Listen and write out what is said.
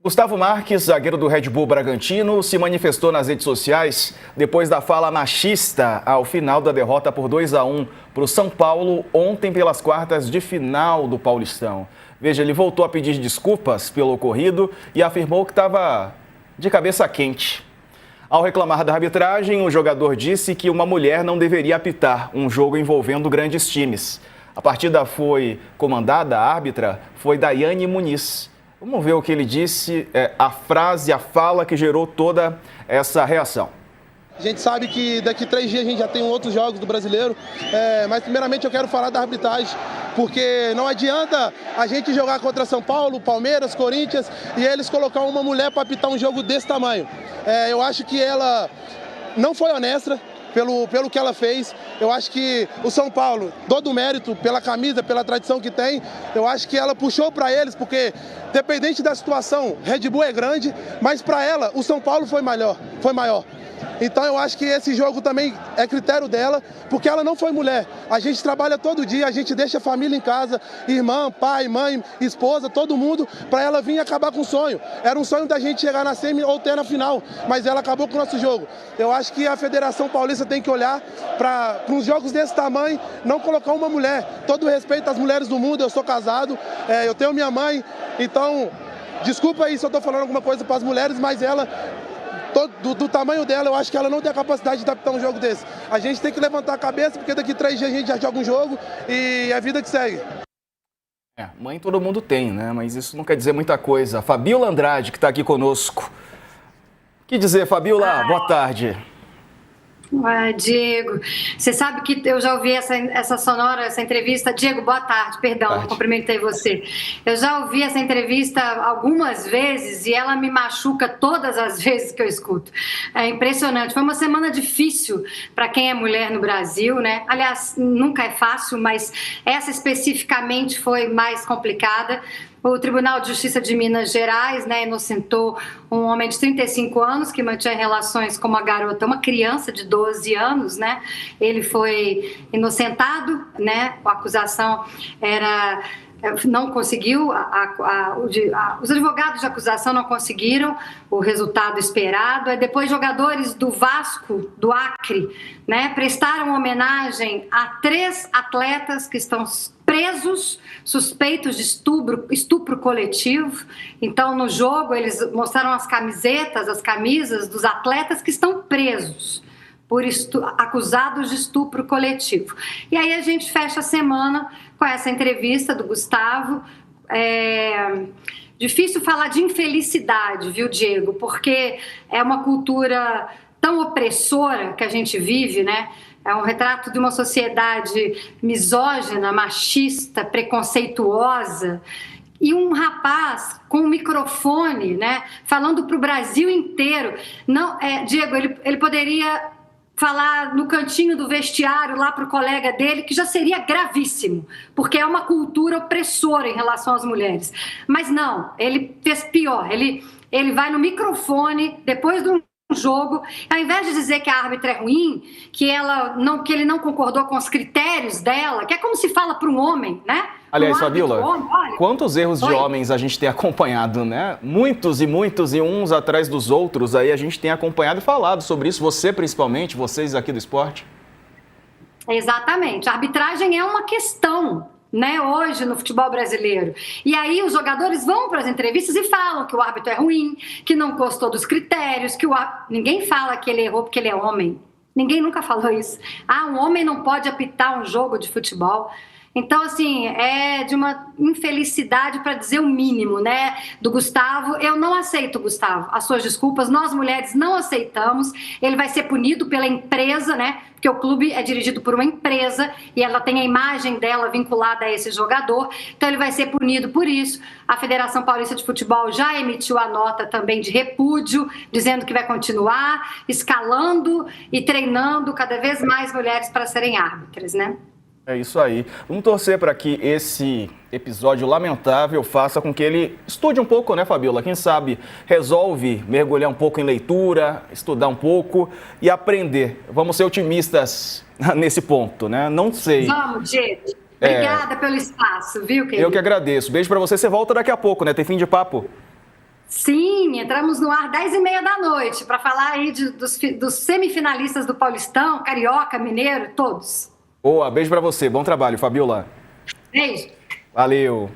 Gustavo Marques, zagueiro do Red Bull Bragantino, se manifestou nas redes sociais depois da fala machista ao final da derrota por 2-1 para o São Paulo ontem pelas quartas de final do Paulistão. Veja, ele voltou a pedir desculpas pelo ocorrido e afirmou que estava de cabeça quente. Ao reclamar da arbitragem, o jogador disse que uma mulher não deveria apitar um jogo envolvendo grandes times. A partida foi comandada, a árbitra foi Daiane Muniz. Vamos ver o que ele disse, a frase, a fala que gerou toda essa reação. A gente sabe que daqui 3 dias a gente já tem outros jogos do Brasileiro, mas primeiramente eu quero falar da arbitragem, porque não adianta a gente jogar contra São Paulo, Palmeiras, Corinthians e eles colocar uma mulher para apitar um jogo desse tamanho. Eu acho que ela não foi honesta pelo que ela fez. Eu acho que o São Paulo, todo o mérito pela camisa, pela tradição que tem, eu acho que ela puxou para eles, porque dependente da situação, Red Bull é grande, mas para ela o São Paulo foi maior. Então eu acho que esse jogo também é critério dela, porque ela não foi mulher. A gente trabalha todo dia, a gente deixa a família em casa, irmã, pai, mãe, esposa, todo mundo, para ela vir acabar com o sonho. Era um sonho da gente chegar na semi ou ter na final, mas ela acabou com o nosso jogo. Eu acho que a Federação Paulista tem que olhar para uns jogos desse tamanho, não colocar uma mulher. Todo respeito às mulheres do mundo, eu sou casado, eu tenho minha mãe, então desculpa aí se eu estou falando alguma coisa para as mulheres, mas ela... Do tamanho dela, eu acho que ela não tem a capacidade de adaptar um jogo desse. A gente tem que levantar a cabeça, porque daqui 3 dias a gente já joga um jogo e é a vida que segue. Mãe todo mundo tem, né? Mas isso não quer dizer muita coisa. Fabiola Andrade, que está aqui conosco. O que dizer, Fabiola? Boa tarde. Diego, você sabe que eu já ouvi essa sonora, essa entrevista. Diego, boa tarde, perdão, cumprimentei você. Eu já ouvi essa entrevista algumas vezes e ela me machuca todas as vezes que eu escuto. É impressionante. Foi uma semana difícil para quem é mulher no Brasil, né? Aliás, nunca é fácil, mas essa especificamente foi mais complicada. O Tribunal de Justiça de Minas Gerais, né, inocentou um homem de 35 anos que mantinha relações com uma garota, uma criança de 12 anos, né? Ele foi inocentado, né? A acusação era... não conseguiu, os advogados de acusação não conseguiram o resultado esperado. Aí depois jogadores do Vasco, do Acre, né, prestaram homenagem a 3 atletas que estão presos, suspeitos de estupro coletivo. Então, no jogo, eles mostraram as camisas dos atletas que estão presos acusados de estupro coletivo. E aí a gente fecha a semana com essa entrevista do Gustavo. Difícil falar de infelicidade, viu, Diego? Porque é uma cultura tão opressora que a gente vive, né? É um retrato de uma sociedade misógina, machista, preconceituosa. E um rapaz com um microfone, né, falando para o Brasil inteiro. Não, Diego, ele poderia falar no cantinho do vestiário lá para o colega dele, que já seria gravíssimo, porque é uma cultura opressora em relação às mulheres. Mas não, ele fez pior. Ele vai no microfone, depois de um jogo, ao invés de dizer que a árbitra é ruim, que ele não concordou com os critérios dela, que é como se fala para um homem, né? Aliás, Fabiola, quantos erros de homens a gente tem acompanhado, né? Muitos e uns atrás dos outros, aí a gente tem acompanhado e falado sobre isso, você principalmente, vocês aqui do esporte. Exatamente, a arbitragem é uma questão, né, hoje no futebol brasileiro. E aí os jogadores vão para as entrevistas e falam que o árbitro é ruim, que não gostou dos critérios, ninguém fala que ele errou porque ele é homem. Ninguém nunca falou isso. Um homem não pode apitar um jogo de futebol. Então, assim, é de uma infelicidade, para dizer o mínimo, né, do Gustavo. Eu não aceito, Gustavo, as suas desculpas. Nós, mulheres, não aceitamos. Ele vai ser punido pela empresa, né, porque o clube é dirigido por uma empresa e ela tem a imagem dela vinculada a esse jogador. Então, ele vai ser punido por isso. A Federação Paulista de Futebol já emitiu a nota também de repúdio, dizendo que vai continuar escalando e treinando cada vez mais mulheres para serem árbitras, né? É isso aí. Vamos torcer para que esse episódio lamentável faça com que ele estude um pouco, né, Fabiola? Quem sabe resolve mergulhar um pouco em leitura, estudar um pouco e aprender. Vamos ser otimistas nesse ponto, né? Não sei. Vamos, gente. Obrigada pelo espaço, viu, querido? Eu que agradeço. Beijo para você. Você volta daqui a pouco, né? Tem fim de papo. Sim, entramos no ar 10h30 da noite para falar aí dos semifinalistas do Paulistão, Carioca, Mineiro, todos. Boa, beijo pra você. Bom trabalho, Fabiola. Beijo. Valeu.